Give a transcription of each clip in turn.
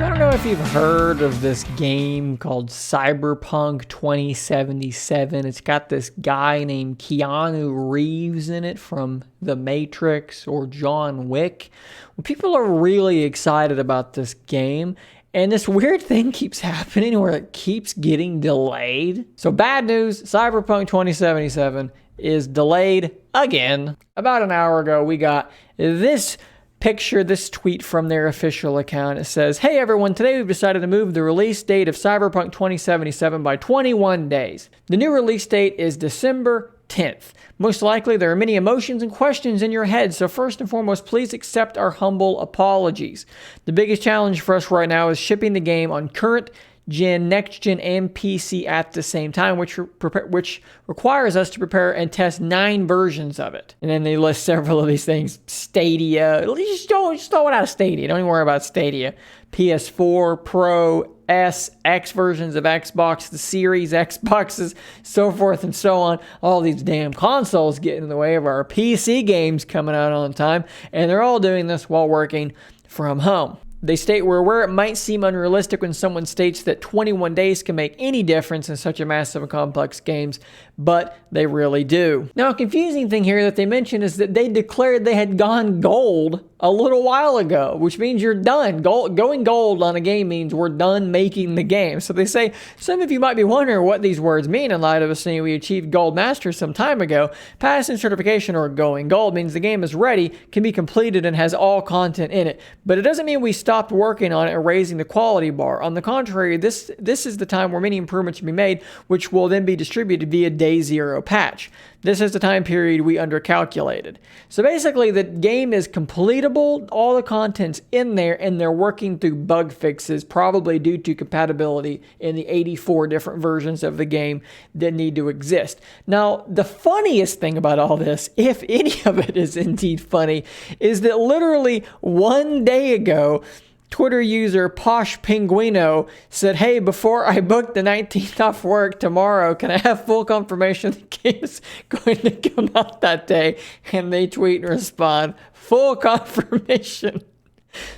I don't know if you've heard of this game called Cyberpunk 2077. It's got this guy named Keanu Reeves in it from The Matrix or John Wick. Well, people are really excited about this game, and this weird thing keeps happening where it keeps getting delayed. So bad news, Cyberpunk 2077 is delayed again. About an hour ago, we got this picture, this tweet from their official account. It says, "Hey everyone, today we've decided to move the release date of Cyberpunk 2077 by 21 days. The new release date is December 10th. Most likely there are many emotions and questions in your head, so first and foremost, please accept our humble apologies. The biggest challenge for us right now is shipping the game on current gen, next gen, and PC at the same time, which requires us to prepare and test 9 versions of it." And then they list several of these things. Stadia, just throw it out of Stadia. Don't even worry about Stadia. PS4, Pro, S, X versions of Xbox, the Series Xboxes, so forth and so on. All these damn consoles get in the way of our PC games coming out on time, and they're all doing this while working from home. They state, "We're aware it might seem unrealistic when someone states that 21 days can make any difference in such a massive and complex games, but they really do." Now, a confusing thing here that they mention is that they declared they had gone gold a little while ago, which means you're done. Going gold on a game means we're done making the game. So they say, some of you might be wondering what these words mean in light of us saying we achieved Gold Master some time ago. Passing certification or going gold means the game is ready, can be completed, and has all content in it. But it doesn't mean we stopped working on it and raising the quality bar. On the contrary, this is the time where many improvements can be made, which will then be distributed via Day Zero patch. This is the time period we undercalculated. So basically, the game is completable, all the content's in there, and they're working through bug fixes, probably due to compatibility in the 84 different versions of the game that need to exist. Now, the funniest thing about all this, if any of it is indeed funny, is that literally one day ago, Twitter user Posh Pinguino said, "Hey, before I book the 19th off work tomorrow, can I have full confirmation the game is going to come out that day?" And they tweet and respond, "Full confirmation."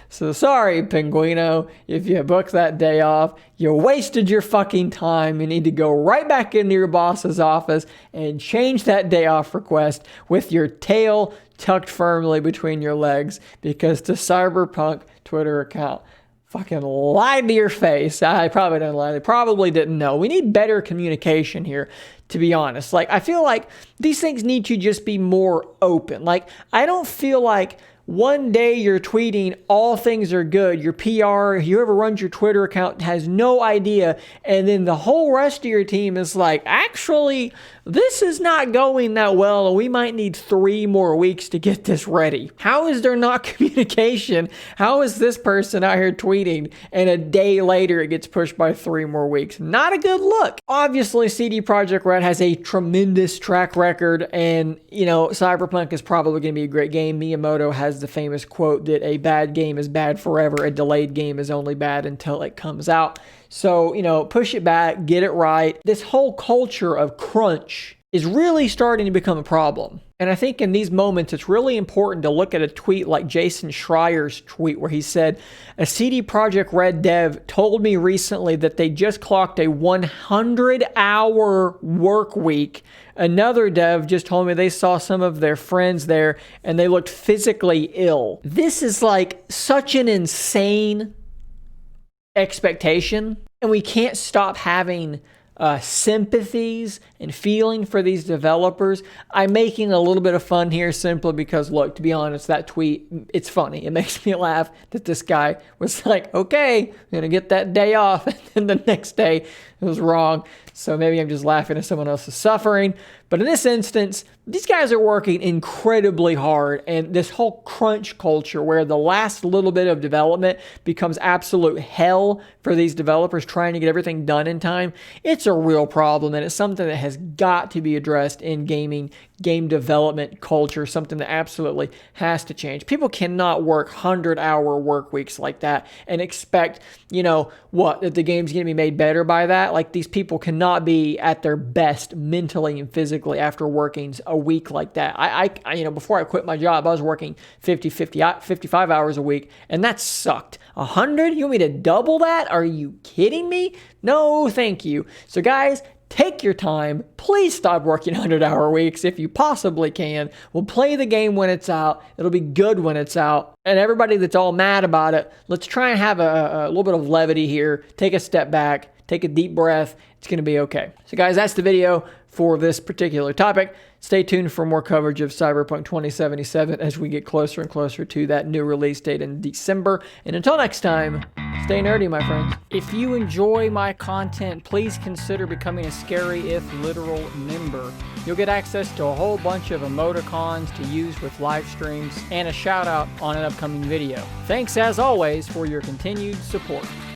So sorry, Pinguino, if you booked that day off, you wasted your fucking time. You need to go right back into your boss's office and change that day off request with your tail tucked firmly between your legs, because the Cyberpunk Twitter account fucking lied to your face. I probably didn't lie. They probably didn't know. We need better communication here, to be honest. Like, I feel like these things need to just be more open. Like, I don't feel like one day you're tweeting all things are good, your PR, whoever runs your Twitter account has no idea, and then the whole rest of your team is like, actually, this is not going that well, and we might need 3 more weeks to get this ready. How is there not communication? How is this person out here tweeting, and a day later it gets pushed by 3 more weeks? Not a good look. Obviously, CD Projekt Red has a tremendous track record, and, Cyberpunk is probably going to be a great game. Miyamoto has the famous quote that a bad game is bad forever, a delayed game is only bad until it comes out. So, push it back, get it right. This whole culture of crunch is really starting to become a problem. And I think in these moments, it's really important to look at a tweet like Jason Schreier's tweet where he said, "A CD Projekt Red dev told me recently that they just clocked a 100-hour work week. Another dev just told me they saw some of their friends there and they looked physically ill." This is like such an insane expectation, and we can't stop having sympathies and feeling for these developers. I'm making a little bit of fun here simply because, look, to be honest, that tweet, it's funny. It makes me laugh that this guy was like, "Okay, I'm going to get that day off." And then the next day it was wrong. So maybe I'm just laughing at someone else's suffering. But in this instance, these guys are working incredibly hard, and this whole crunch culture where the last little bit of development becomes absolute hell for these developers trying to get everything done in time, it's a real problem, and it's something that has got to be addressed in game development culture, something that absolutely has to change. People cannot work 100-hour work weeks like that and expect, that the game's going to be made better by that. Like, these people cannot be at their best mentally and physically after working a a week like that. Before I quit my job, I was working 55 hours a week, and that sucked. 100? You want me to double that? Are you kidding me? No, thank you. So guys, take your time. Please stop working 100-hour weeks if you possibly can. We'll play the game when it's out. It'll be good when it's out. And everybody that's all mad about it, let's try and have a little bit of levity here. Take a step back. Take a deep breath. It's going to be okay. So guys, that's the video for this particular topic. Stay tuned for more coverage of Cyberpunk 2077 as we get closer and closer to that new release date in December. And until next time, stay nerdy, my friends. If you enjoy my content, please consider becoming a Scary If Literal member. You'll get access to a whole bunch of emoticons to use with live streams and a shout out on an upcoming video. Thanks as always for your continued support.